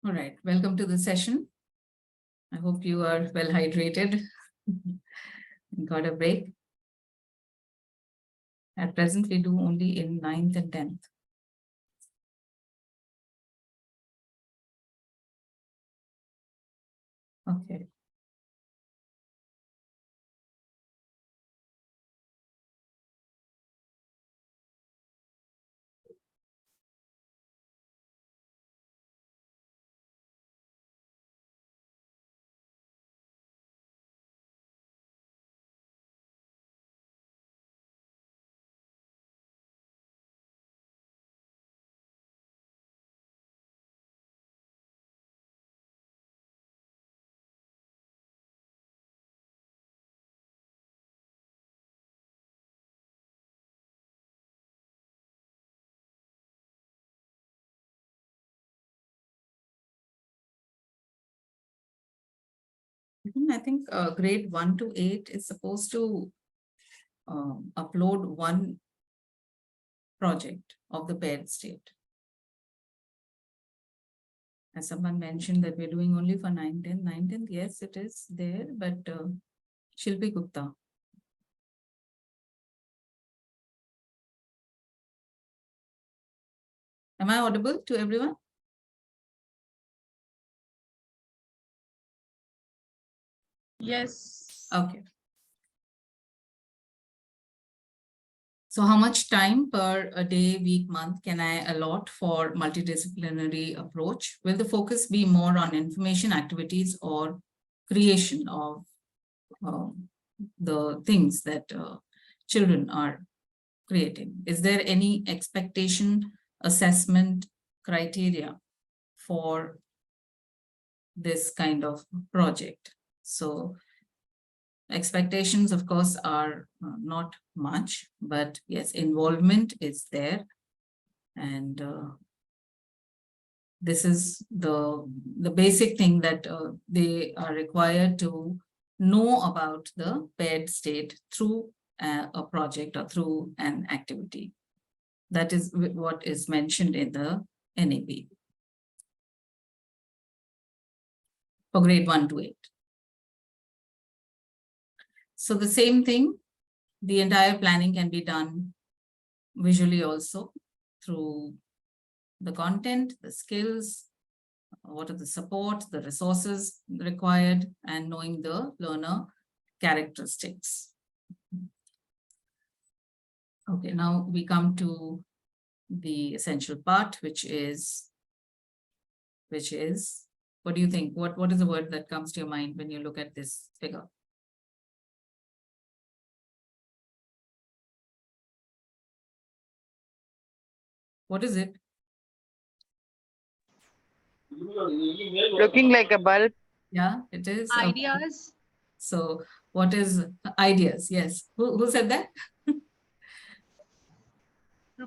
All right, welcome to the session. I hope you are well hydrated and got a break. At present, we do only in 9th and 10th. Okay. I think grade 1 to 8 is supposed to upload one project of the paired state. As someone mentioned that we're doing only for 9th, 10th. 9th, 10th, yes, it is there, but Shilpi Gupta. Am I audible to everyone? Yes. Okay. So how much time per a day, week, month can I allot for multidisciplinary approach? Will the focus be more on information activities or creation of the things that children are creating? Is there any expectation assessment criteria for this kind of project? So expectations, of course, are not much, but yes, involvement is there. And this is the basic thing that they are required to know about the paired state through a project or through an activity. That is what is mentioned in the NAP for grade 1 to 8. So the same thing, the entire planning can be done visually also through the content, the skills, what are the support, the resources required, and knowing the learner characteristics. Okay, now we come to the essential part, which is, what do you think? What is the word that comes to your mind when you look at this figure? What is it? Looking like a bulb. Yeah, it is. Ideas. So what is ideas? Yes. Who said that?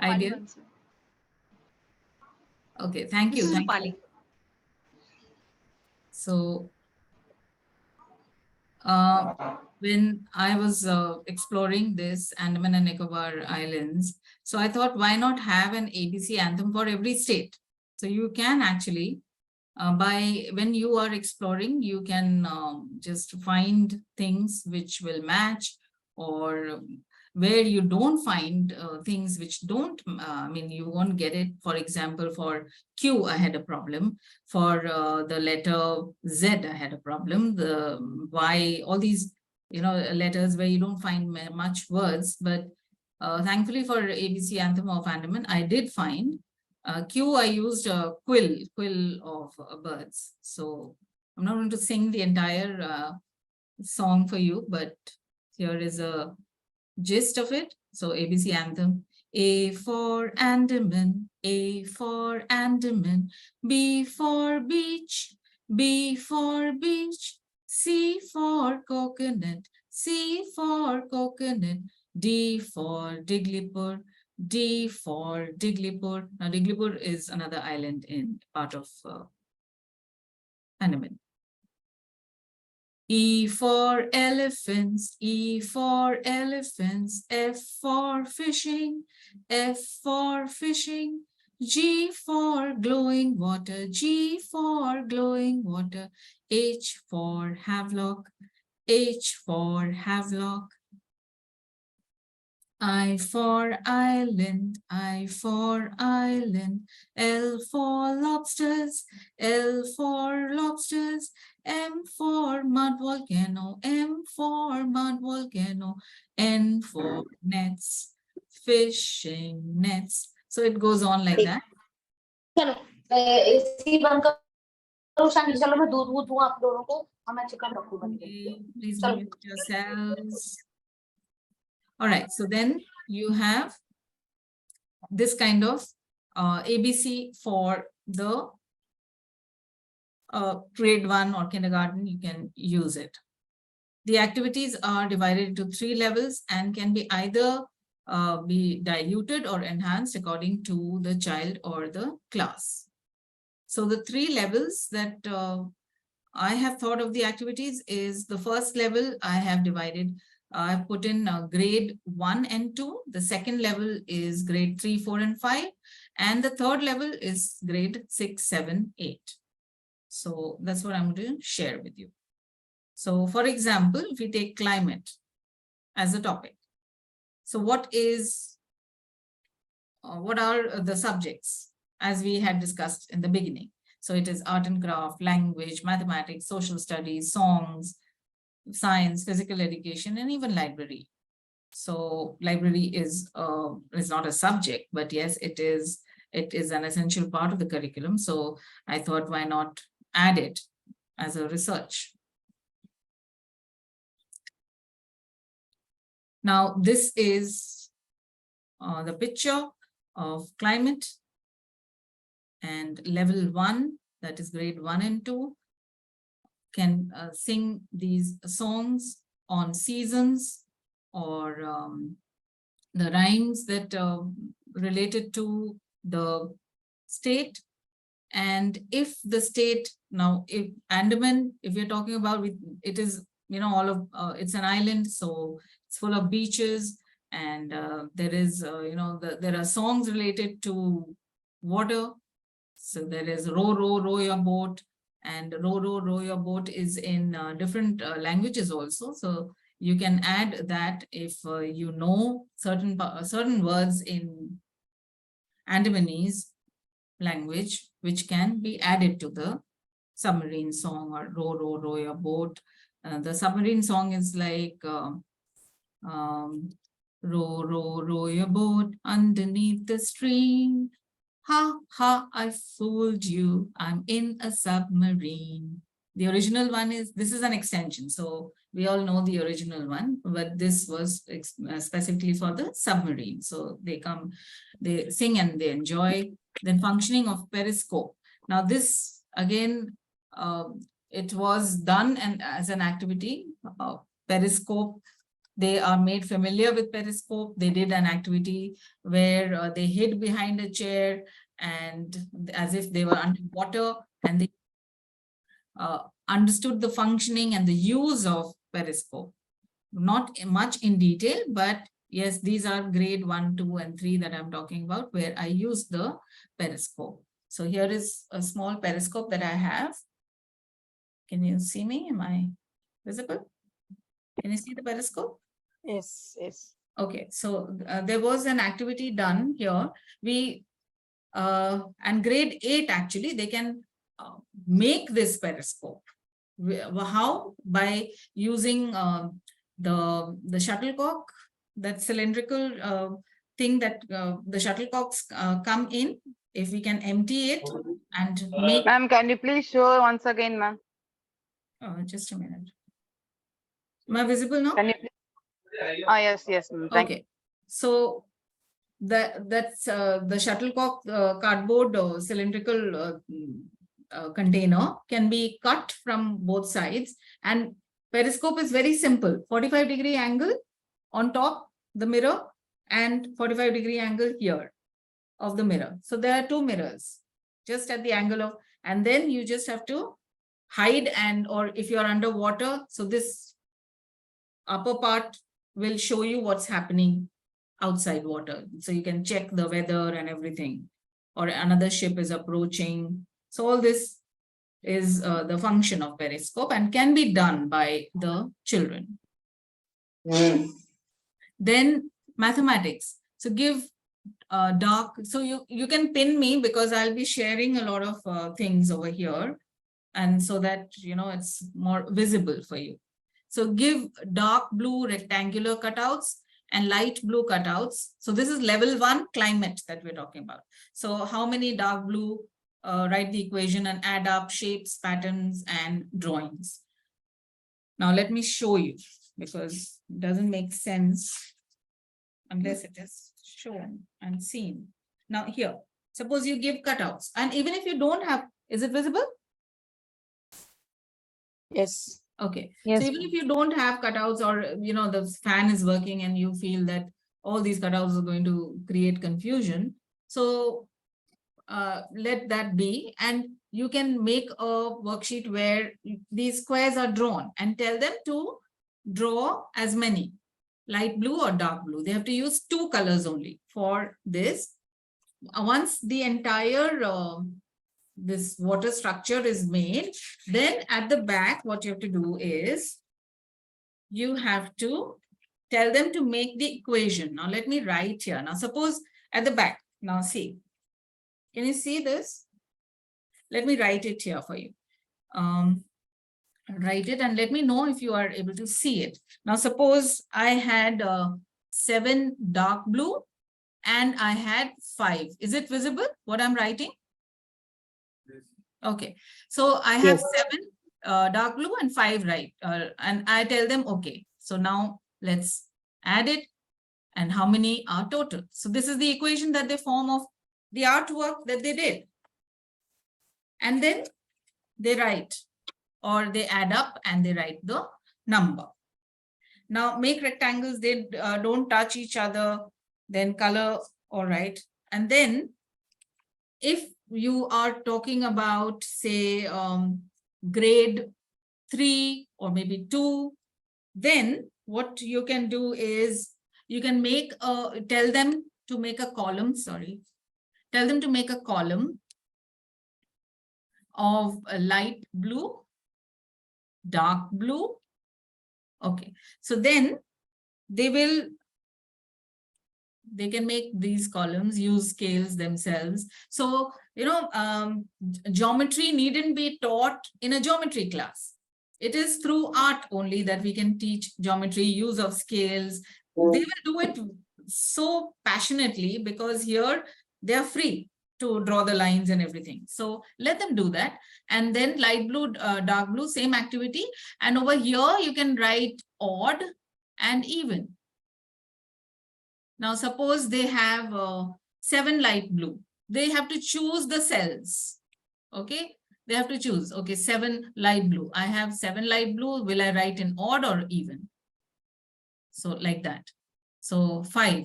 Idea. Okay, thank you. Thank you. So when I was exploring this Andaman and Nicobar Islands, so I thought, why not have an ABC anthem for every state? So you can actually, when you are exploring, you can just find things which will match, or where you don't find things which don't, I mean, you won't get it. For example, for Q, I had a problem. For the letter Z, I had a problem. The Y, all these, letters where you don't find much words. But thankfully for ABC Anthem of Andaman, I did find. Q, I used a quill of birds. So I'm not going to sing the entire song for you, but here is a gist of it. So ABC Anthem. A for Andaman, A for Andaman, B for beach, B for beach, C for coconut, C for coconut, D for Diglipur, D for Diglipur. Now Diglipur is another island in part of Andaman. E for elephants, E for elephants, F for fishing, F for fishing, G for glowing water, G for glowing water, H for havelock, H for havelock. I for island, I for island, L for lobsters, L for lobsters, M for mud volcano, M for mud volcano, N for nets, fishing nets. So it goes on like that. चलो AC बंद करो शानी चलो मैं दूध दूध दूं आप दोनों को और मैं चिकन रखूं बंद Okay, please चलो mute yourselves. All right, so then you have this kind of ABC for the grade 1 or kindergarten, you can use it. The activities are divided into 3 levels and can be either be diluted or enhanced according to the child or the class. So the 3 levels that I have thought of the activities is the first level I have divided. I've put in grade 1 and 2. The second level is grade 3, 4, and 5. And the third level is grade 6, 7, 8. So that's what I'm going to share with you. So for example, if we take climate as a topic. So what are the subjects as we had discussed in the beginning? So it is art and craft, language, mathematics, social studies, songs, science, physical education, and even library. So library is not a subject, but yes, it is an essential part of the curriculum. So I thought, why not add it as a research? Now, this is the picture of climate and level 1, that is grade 1 and 2, can sing these songs on seasons or the rhymes that related to the state. And if the state, now if Andaman, if you're talking about, it is, all of, it's an island, so it's full of beaches, and there is, there are songs related to water. So there is row, row, row your boat, and row, row, row your boat is in different languages also. So you can add that if you know certain words in Andamanese language, which can be added to the submarine song or row, row, row your boat. The submarine song is like row, row, row your boat underneath the stream. Ha, ha, I fooled you. I'm in a submarine. The original one this is an extension. So we all know the original one, but this was specifically for the submarine. So they sing and they enjoy. Then functioning of periscope. Now this again, it was done and as an activity, periscope. They are made familiar with periscope. They did an activity where they hid behind a chair and as if they were underwater, and they understood the functioning and the use of periscope. Not much in detail, but yes, these are grade 1, 2, and 3 that I'm talking about, where I use the periscope. So here is a small periscope that I have. Can you see me? Am I visible? Can you see the periscope? Yes, yes. Okay, so there was an activity done here. And grade 8, actually, they can make this periscope. How? By using the shuttlecock, that cylindrical thing that the shuttlecocks come in. If we can empty it and make. Ma'am, can you please show once again, ma'am? Just a minute. Am I visible now? Can you? Yes, yes, ma'am. Okay. So that's the shuttlecock cardboard cylindrical container can be cut from both sides, and periscope is very simple. 45-degree angle on top the mirror and 45-degree angle here of the mirror. So there are 2 mirrors just at the angle of, and then you just have to hide, and or if you're underwater, so this upper part will show you what's happening outside water. So you can check the weather and everything. or another ship is approaching. So all this is the function of periscope and can be done by the children. Then mathematics. So give dark, so you can pin me because I'll be sharing a lot of things over here, and so that it's more visible for you. So give dark blue rectangular cutouts and light blue cutouts. So this is level 1 climate that we're talking about. So how many dark blue, write the equation and add up shapes, patterns, and drawings. Now let me show you, because it doesn't make sense unless it is shown and seen. Now here, suppose you give cutouts, and even if you don't have, is it visible? Yes. Okay. Yes. So even if you don't have cutouts, or the fan is working and you feel that all these cutouts are going to create confusion, so let that be, and you can make a worksheet where these squares are drawn and tell them to draw as many, light blue or dark blue. They have to use 2 colors only for this. Once the entire this water structure is made, then at the back what you have to do is you have to tell them to make the equation. Now let me write here. Now suppose at the back, now see, can you see this? Let me write it here for you. Write it and let me know if you are able to see it. Now suppose I had 7 dark blue and I had 5. Is it visible what I'm writing? Okay, so I have 7 dark blue and 5 and I tell them, okay, so now let's add it, and how many are total. So this is the equation that they form of the artwork that they did. And then they write, or they add up and they write the number. Now make rectangles, they don't touch each other, then color, all right. And then if you are talking about, say, grade 3 or maybe 2, then what you can do is you can make tell them to make a column, tell them to make a column of a light blue, dark blue. Okay, so then they can make these columns, use scales themselves. So geometry needn't be taught in a geometry class. It is through art only that we can teach geometry, use of scales. They will do it so passionately because here they are free to draw the lines and everything. So let them do that. And then light blue, dark blue, same activity. And over here you can write odd and even. Now suppose they have 7 light blue. They have to choose the cells. Okay, they have to choose. Okay, 7 light blue. I have 7 light blue. Will I write in odd or even? So like that. So 5,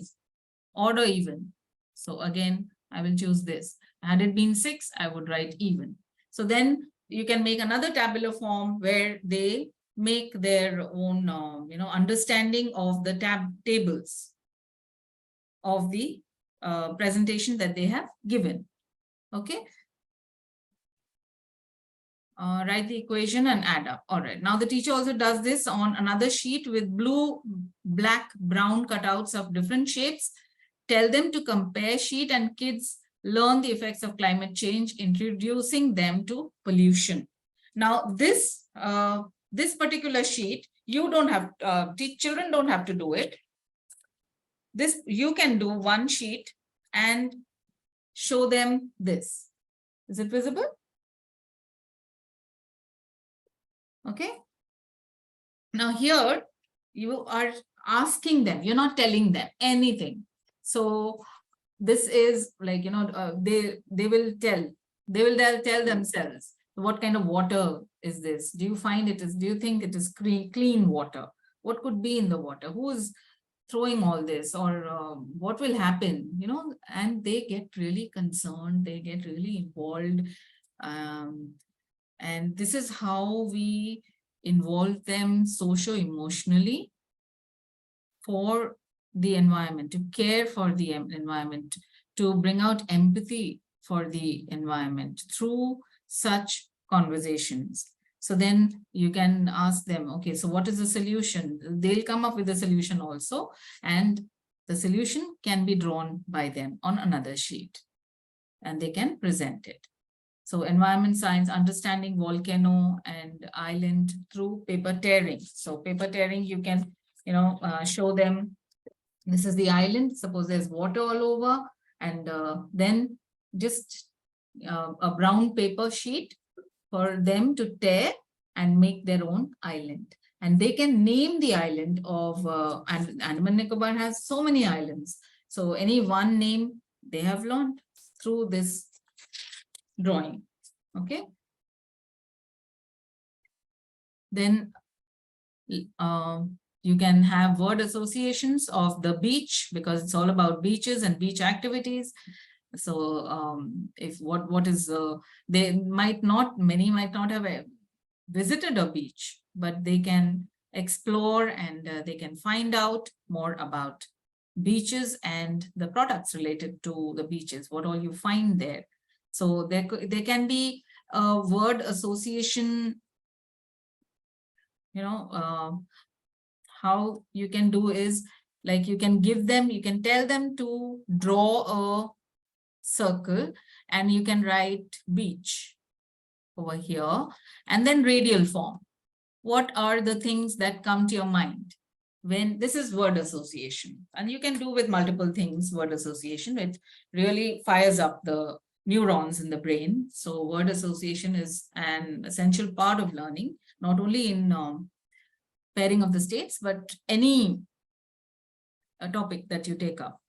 odd or even. So again, I will choose this. Had it been 6, I would write even. So then you can make another tabular form where they make their own, understanding of the tables of the presentation that they have given. Okay. Write the equation and add up. All right. Now the teacher also does this on another sheet with blue, black, brown cutouts of different shapes. Tell them to compare sheet, and kids learn the effects of climate change, introducing them to pollution. Now this particular sheet, you don't have, children don't have to do it. This, you can do one sheet and show them this. Is it visible? Okay. Now here you are asking them, you're not telling them anything. So this is like, they will tell themselves what kind of water is this? Do you think it is clean water? What could be in the water? Who is throwing all this, or what will happen, and they get really concerned, they get really involved. And this is how we involve them socio-emotionally for the environment, to care for the environment, to bring out empathy for the environment through such conversations. So then you can ask them, okay, so what is the solution? They'll come up with a solution also, and the solution can be drawn by them on another sheet and they can present it. So environment science, understanding volcano and island through paper tearing. So paper tearing, you can, show them, this is the island, suppose there's water all over, and then just a brown paper sheet for them to tear and make their own island. And they can name the island of, and Andaman Nicobar has so many islands. So any one name they have learned through this drawing, okay? Then you can have word associations of the beach, because it's all about beaches and beach activities. So if what is, many might not have visited a beach, but they can explore and they can find out more about beaches and the products related to the beaches, what all you find there. So there can be a word association, how you can do is, like, you can tell them to draw a circle and you can write beach over here, and then radial form. What are the things that come to your mind when this is word association? And you can do with multiple things, word association. It really fires up the neurons in the brain. So word association is an essential part of learning, not only in pairing of the states, but any topic that you take up.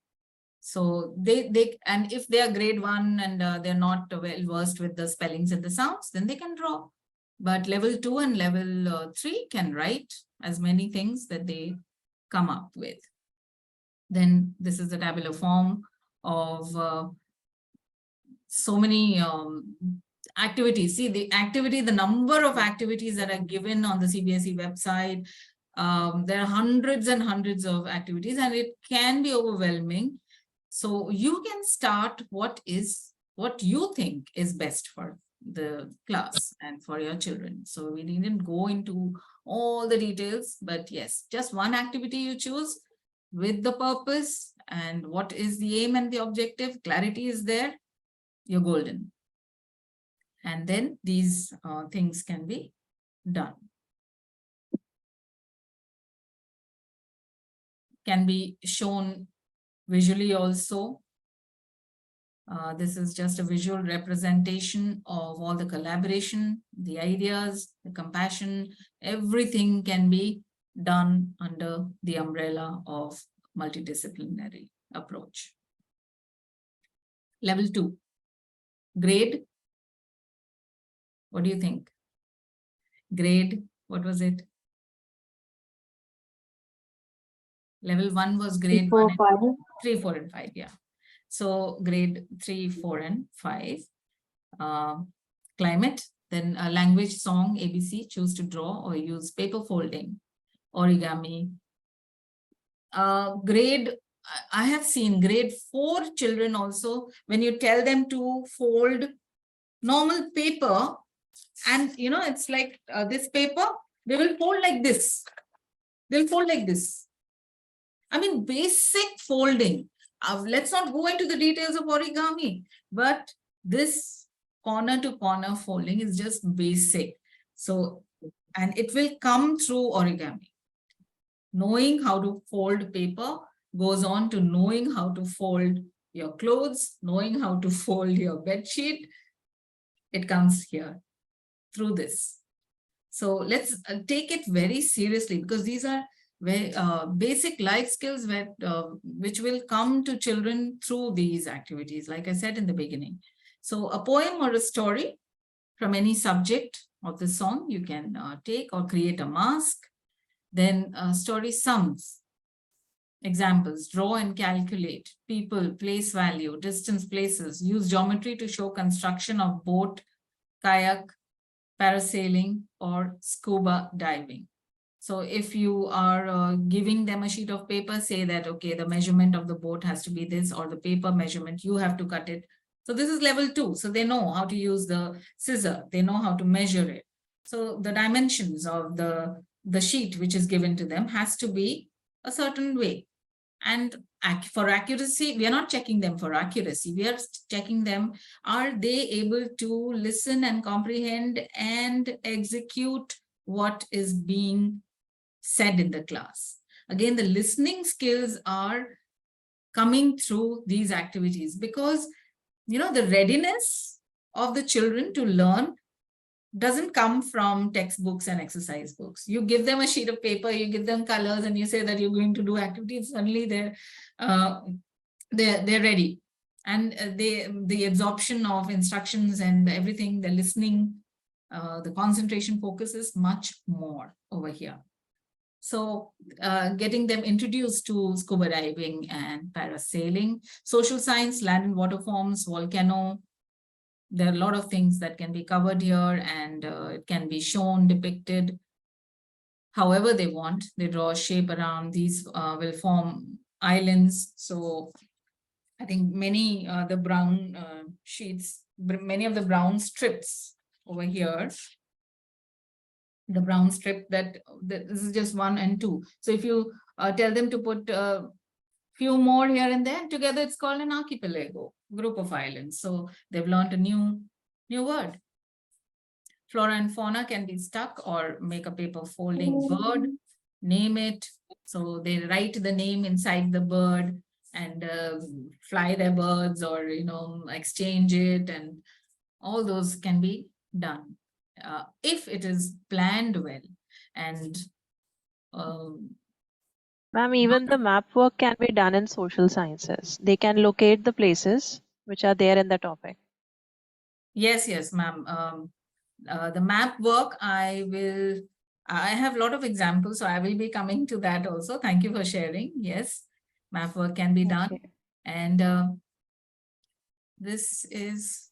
So and if they are grade 1 and they're not well versed with the spellings and the sounds, then they can draw. But level 2 and level 3 can write as many things that they come up with. Then this is the tabular form of so many activities. See the number of activities that are given on the CBSE website. There are hundreds and hundreds of activities, and it can be overwhelming. So you can start what you think is best for the class and for your children. So we needn't go into all the details, but yes, just one activity you choose with the purpose and what is the aim and the objective, clarity is there, you're golden. And then these things can be done. Can be shown visually also. This is just a visual representation of all the collaboration, the ideas, the compassion, everything can be done under the umbrella of multidisciplinary approach. Level 2, grade. What do you think? Grade, what was it? Level 1 was grade 1, 3, 4, and 5. Yeah. So grade 3, 4, and 5. Climate, then a language, song, ABC, choose to draw or use paper folding, origami. Grade, I have seen grade 4 children also, when you tell them to fold normal paper, and it's like this paper, they will fold like this. They'll fold like this. I mean, basic folding. Let's not go into the details of origami, but this corner to corner folding is just basic. So, and it will come through origami. Knowing how to fold paper goes on to knowing how to fold your clothes, knowing how to fold your bed sheet. It comes here through this. So let's take it very seriously, because these are very basic life skills which will come to children through these activities, like I said in the beginning. So a poem or a story from any subject of the song you can take, or create a mask. Then story sums. Examples: draw and calculate, people, place value, distance, places. Use geometry to show construction of boat, kayak, parasailing, or scuba diving. So if you are giving them a sheet of paper, say that, okay, the measurement of the boat has to be this, or the paper measurement, you have to cut it So this is level 2. So they know how to use the scissor. They know how to measure it. So the dimensions of the sheet which is given to them has to be a certain way. And for accuracy, we are not checking them for accuracy. We are checking them, are they able to listen and comprehend and execute what is being said in the class. Again, the listening skills are coming through these activities because, you know, the readiness of the children to learn doesn't come from textbooks and exercise books. You give them a sheet of paper, you give them colors, and you say that you're going to do activities. Suddenly they're ready, and the absorption of instructions and everything, the listening, the concentration focus is much more over here. So getting them introduced to scuba diving and parasailing, social science, land and water forms, volcano. There are a lot of things that can be covered here, and it can be shown, depicted however they want. They draw a shape around these, will form islands. So I think many the brown sheets, many of the brown strips over here, the brown strip that this is just 1 and 2. So if you tell them to put a few more here and there, together it's called an archipelago, group of islands. So they've learned a new word. Flora and fauna can be stuck or make a paper folding bird, name it. So they write the name inside the bird and fly their birds, or, you know, exchange it, and all those can be done if it is planned well. And Ma'am, even the map work can be done in social sciences. They can locate the places which are there in the topic. yes, ma'am. The map work, I have a lot of examples, so I will be coming to that also. Thank you for sharing. Yes, map work can be done. Okay. And this is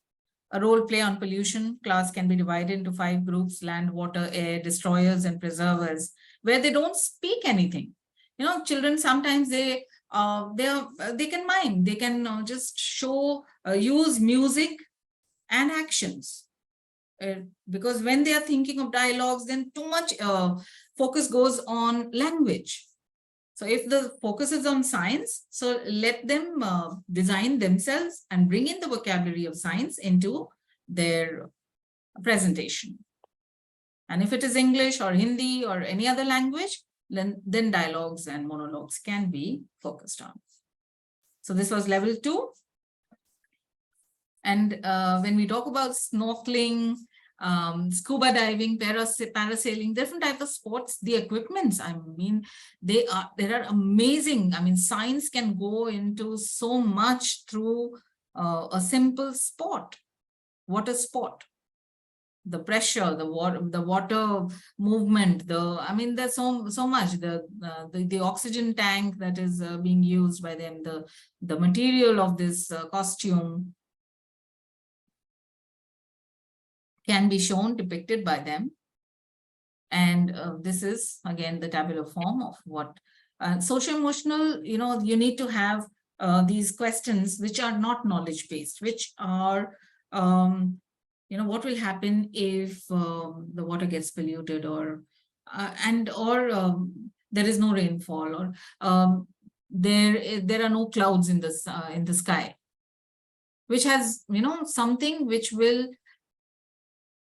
a role play on pollution. Class can be divided into 5 groups: land, water, air, destroyers, and preservers, where they don't speak anything. You know, children sometimes they can mime. They can just show, use music and actions. Because when they are thinking of dialogues, then too much focus goes on language. So if the focus is on science, so let them design themselves and bring in the vocabulary of science into their presentation. And if it is English or Hindi or any other language, then dialogues and monologues can be focused on. So this was level 2. And when we talk about snorkeling, scuba diving, parasailing, different types of sports, the equipments, I mean, there are amazing. I mean, science can go into so much through a simple sport, water sport. The pressure, the water movement, I mean, there's so much. The oxygen tank that is being used by them, the material of this costume can be shown, depicted by them. And this is again the tabular form of what social emotional, you know, you need to have these questions which are not knowledge based, which are you know, what will happen if the water gets polluted, or there is no rainfall, or there are no clouds in the sky, which has, you know, something which will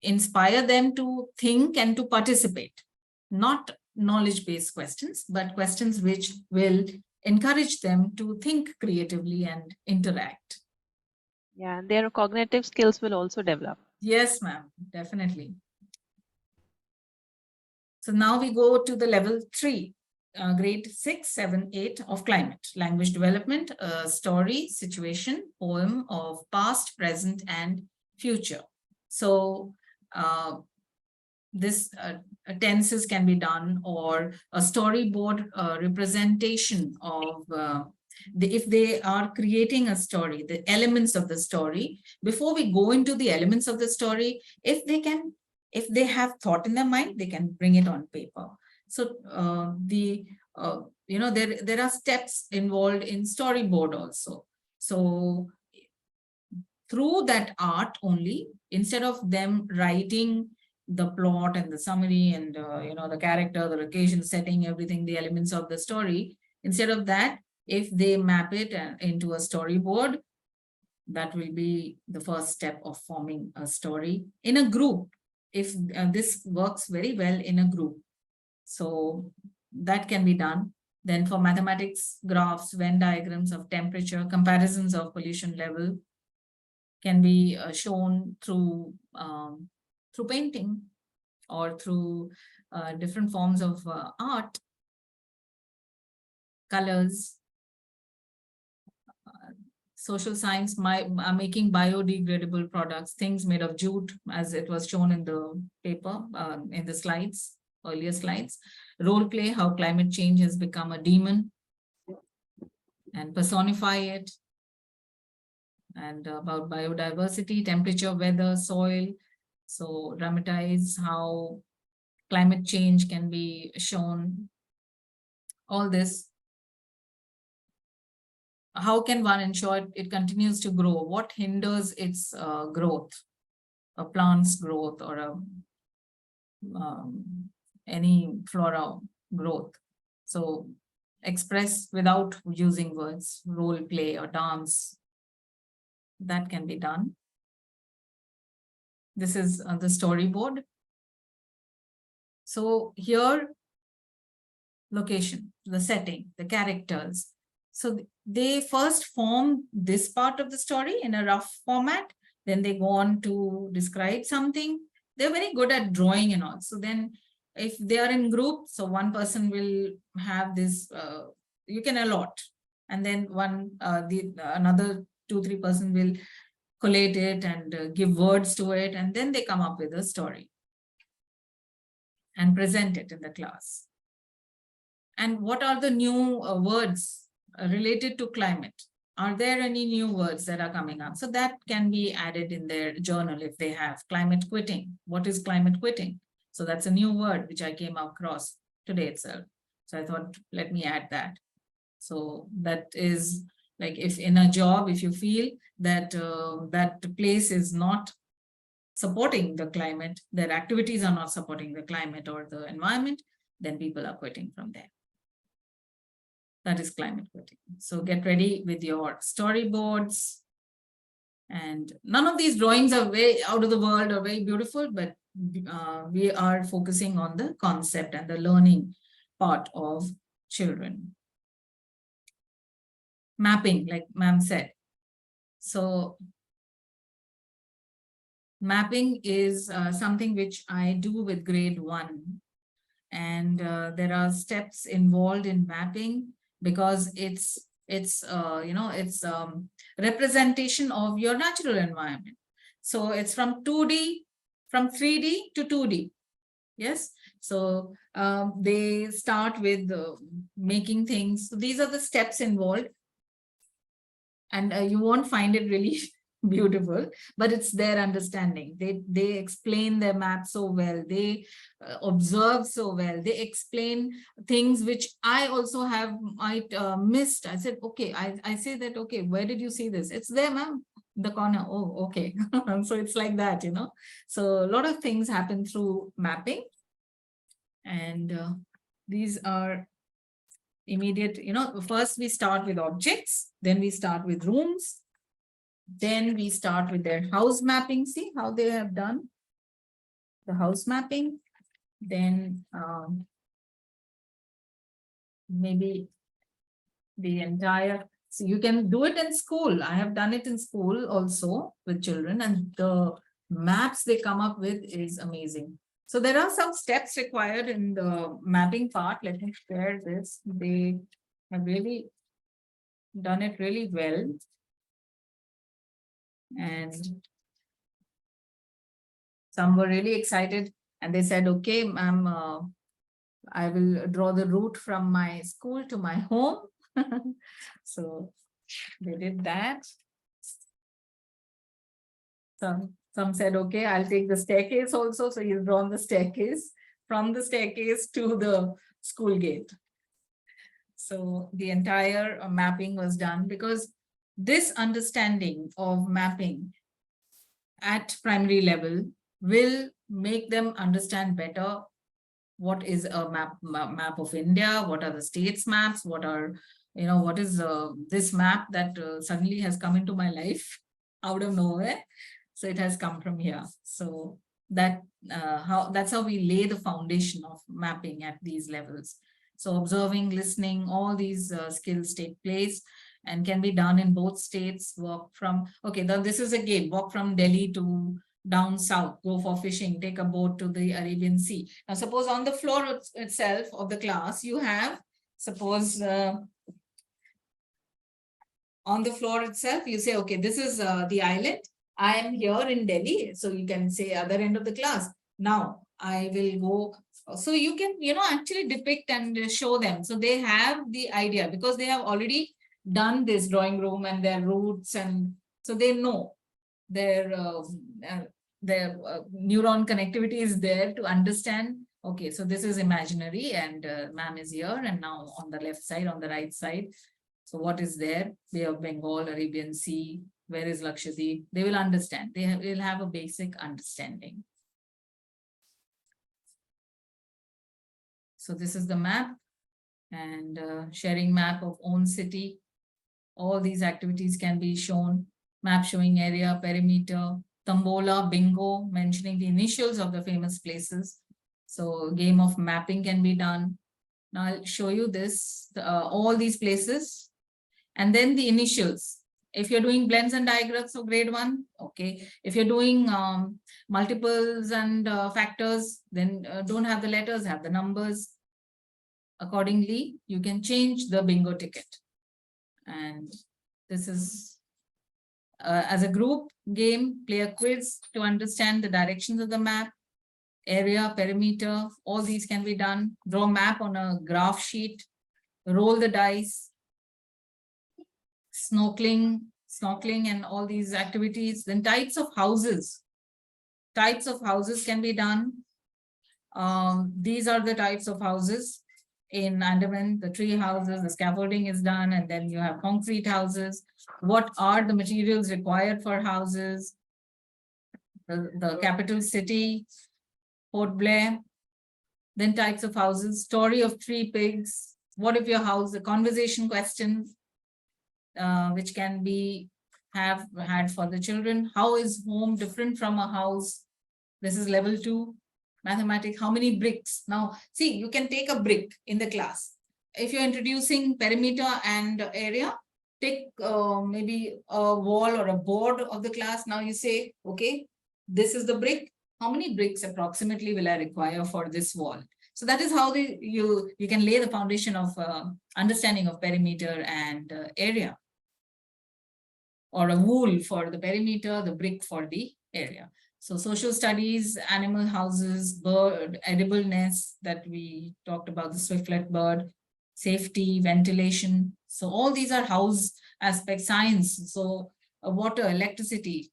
inspire them to think and to participate. Not knowledge-based questions, but questions which will encourage them to think creatively and interact. Yeah, and their cognitive skills will also develop. Yes, ma'am, definitely. So now we go to the level 3, grade 6, 7, 8 of climate, language development, story, situation, poem of past, present, and future. So this tenses can be done, or a storyboard representation of if they are creating a story, the elements of the story. Before we go into the elements of the story, if they have thought in their mind, they can bring it on paper. So you know, there are steps involved in storyboard also. So through that art only, instead of them writing the plot and the summary and the character, the location, setting, everything, the elements of the story, instead of that, if they map it into a storyboard, that will be the first step of forming a story in a group. If this works very well in a group, so that can be done. Then for mathematics, graphs, Venn diagrams of temperature, comparisons of pollution level can be shown through painting or through different forms of art, colors. Social science are making biodegradable products, things made of jute, as it was shown in the paper, in the slides, earlier slides. Role play, how climate change has become a demon, and personify it. And about biodiversity, temperature, weather, soil. So dramatize how climate change can be shown. All this. How can one ensure it continues to grow? What hinders its growth? A plant's growth or any flora growth. So express without using words, role play or dance. That can be done. This is the storyboard. So here, location, the setting, the characters. So they first form this part of the story in a rough format. Then they go on to describe something. They're very good at drawing and all. So then if they are in group, so one person will have this, you can allot. And then another 2-3 person will collate it and give words to it. And then they come up with a story and present it in the class. And what are the new words related to climate? Are there any new words that are coming up? So that can be added in their journal if they have. Climate quitting. What is climate quitting? So that's a new word which I came across today itself. So I thought, let me add that. So that is like, if in a job, if you feel that that place is not supporting the climate, their activities are not supporting the climate or the environment, then people are quitting from there. That is climate quitting. So get ready with your storyboards. And none of these drawings are way out of the world or very beautiful, but we are focusing on the concept and the learning part of children. Mapping, like ma'am said. So mapping is something which I do with grade 1. And there are steps involved in mapping, because it's representation of your natural environment. So it's from 3D to 2D. Yes. So they start with making things. So these are the steps involved. And you won't find it really beautiful, but it's their understanding. They explain their map so well. They observe so well. They explain things which I also might missed. I said, okay, I say that, okay, where did you see this? It's there, ma'am, the corner. Oh, okay. So it's like that, So a lot of things happen through mapping. And these are immediate, first we start with objects, then we start with rooms, then we start with their house mapping. See how they have done the house mapping. Then maybe the entire, so you can do it in school. I have done it in school also with children, and the maps they come up with is amazing. So there are some steps required in the mapping part. Let me share this. They have really done it really well. And some were really excited and they said, okay, ma'am, I will draw the route from my school to my home. So they did that. Some said, okay, I'll take the staircase also. So he's drawn the staircase, from the staircase to the school gate. So the entire mapping was done, because this understanding of mapping at primary level will make them understand better what is a map of India, what are the states maps, what are, what is this map that suddenly has come into my life out of nowhere. So it has come from here. So that's how we lay the foundation of mapping at these levels. So observing, listening, all these skills take place and can be done in both states. Walk from, okay, this is a game, walk from Delhi to down south, go for fishing, take a boat to the Arabian Sea. Now, suppose on the floor itself of the class, you have, suppose on the floor itself, you say, okay, this is the island. I am here in Delhi. So you can say other end of the class. Now I will go. So you can, actually depict and show them. So they have the idea because they have already done this drawing room and their roots. And so they know their neuron connectivity is there to understand, okay, so this is imaginary and ma'am is here, and now on the left side, on the right side, so what is there? Bay of Bengal, Arabian Sea, where is Lakshadweep? They will understand. They will have a basic understanding. So this is the map, and sharing map of own city. All these activities can be shown. Map showing area, perimeter, Tambola, bingo, mentioning the initials of the famous places. So game of mapping can be done. Now I'll show you this, all these places, and then the initials. If you're doing blends and diagrams of grade 1, okay. If you're doing multiples and factors, then don't have the letters, have the numbers. Accordingly, you can change the bingo ticket. And this is as a group game, play a quiz to understand the directions of the map, area, perimeter, all these can be done. Draw map on a graph sheet, roll the dice, snorkeling and all these activities. Then types of houses. Types of houses can be done. These are the types of houses. In Andaman, the tree houses, the scaffolding is done, and then you have concrete houses. What are the materials required for houses? The capital city, Port Blair. Then types of houses, story of 3 pigs. What if your house, a conversation question, which can be had for the children. How is home different from a house? This is level 2. Mathematics, how many bricks? Now, see, you can take a brick in the class. If you're introducing perimeter and area, take maybe a wall or a board of the class. Now you say, okay, this is the brick. How many bricks approximately will I require for this wall? So that is how you can lay the foundation of understanding of perimeter and area. Or a wool for the perimeter, the brick for the area. So social studies, animal houses, bird, edible nests that we talked about, the swiftlet bird, safety, ventilation. So all these are house aspects, science. So water, electricity,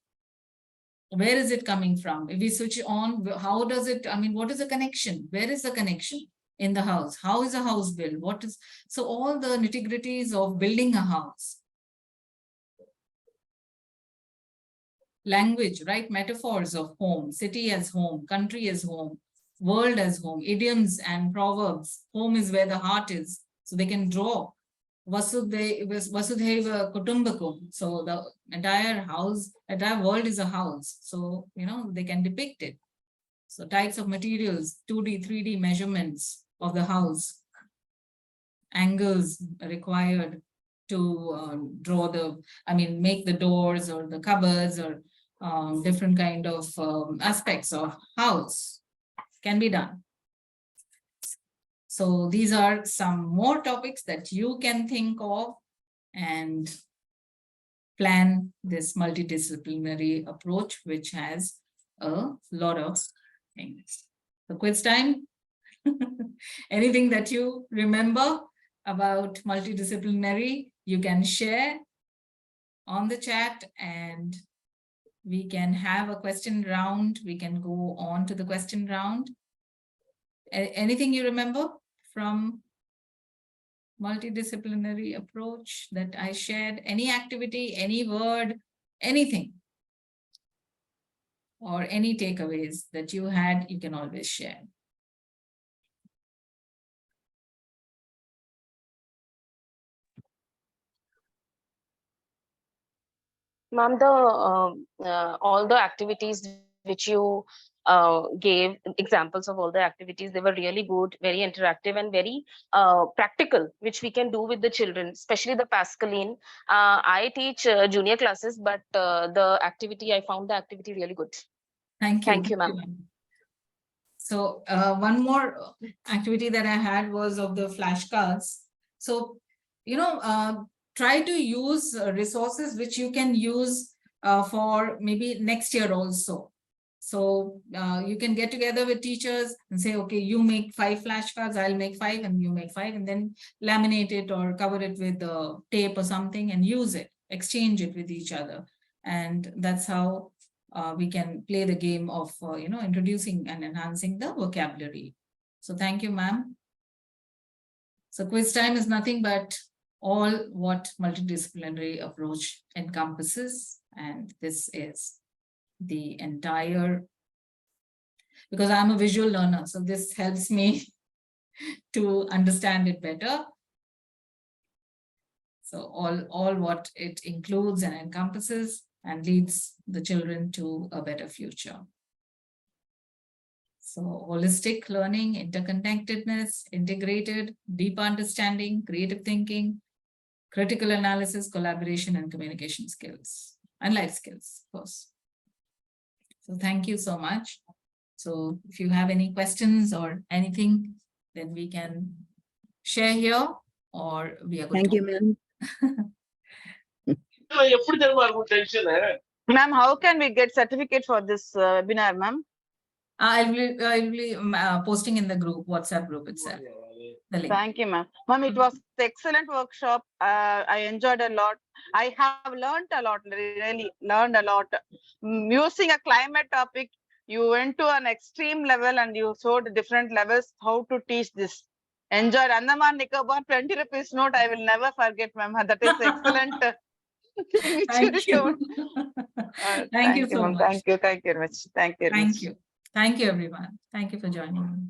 where is it coming from? If we switch on, how does it, what is the connection? Where is the connection in the house? How is a house built? So all the nitty-gritties of building a house. Language, right? Metaphors of home, city as home, country as home, world as home, idioms and proverbs. Home is where the heart is. So they can draw Vasudhaiva Kutumbakum. So the entire house, entire world is a house. So, they can depict it. So types of materials, 2D, 3D measurements of the house, angles required to draw make the doors or the cupboards or different kind of aspects of house can be done. So these are some more topics that you can think of and plan this multidisciplinary approach, which has a lot of things. So quiz time. Anything that you remember about multidisciplinary, you can share on the chat and we can have a question round. We can go on to the question round. Anything you remember from multidisciplinary approach that I shared? Any activity, any word, anything? or any takeaways that you had, you can always share. Ma'am, all the activities which you gave examples of all the activities, they were really good, very interactive and very practical, which we can do with the children, especially the Pascaline. I teach junior classes, but I found the activity really good. Thank you. Thank you, ma'am. So one more activity that I had was of the flashcards. So, try to use resources which you can use for maybe next year also. So you can get together with teachers and say, okay, you make 5 flashcards, I'll make 5, and you make 5, and then laminate it or cover it with tape or something and use it, exchange it with each other. And that's how we can play the game of, introducing and enhancing the vocabulary. So thank you, ma'am. So quiz time is nothing but all what multidisciplinary approach encompasses. And this is the entire, because I'm a visual learner, so this helps me to understand it better. So all what it includes and encompasses and leads the children to a better future. So holistic learning, interconnectedness, integrated, deep understanding, creative thinking, critical analysis, collaboration, and communication skills, and life skills, of course. So thank you so much. So if you have any questions or anything, then we can share here, or we are good. Thank you, ma'am. Ma'am, how can we get certificate for this webinar, ma'am? I will be posting in the group, WhatsApp group itself. The link. Thank you, ma'am. Ma'am, it was excellent workshop. I enjoyed a lot. I have learned a lot, really learned a lot. Using a climate topic, you went to an extreme level and you showed different levels how to teach this. Enjoyed. Andaman Nicobar 20 rupees note. I will never forget, ma'am. That is excellent. Thing which Thank showed. you. Thank you so ma'am. much. Thank you. Thank you very much. Thank you. very Thank much. you. Thank you, everyone. Thank you for joining me.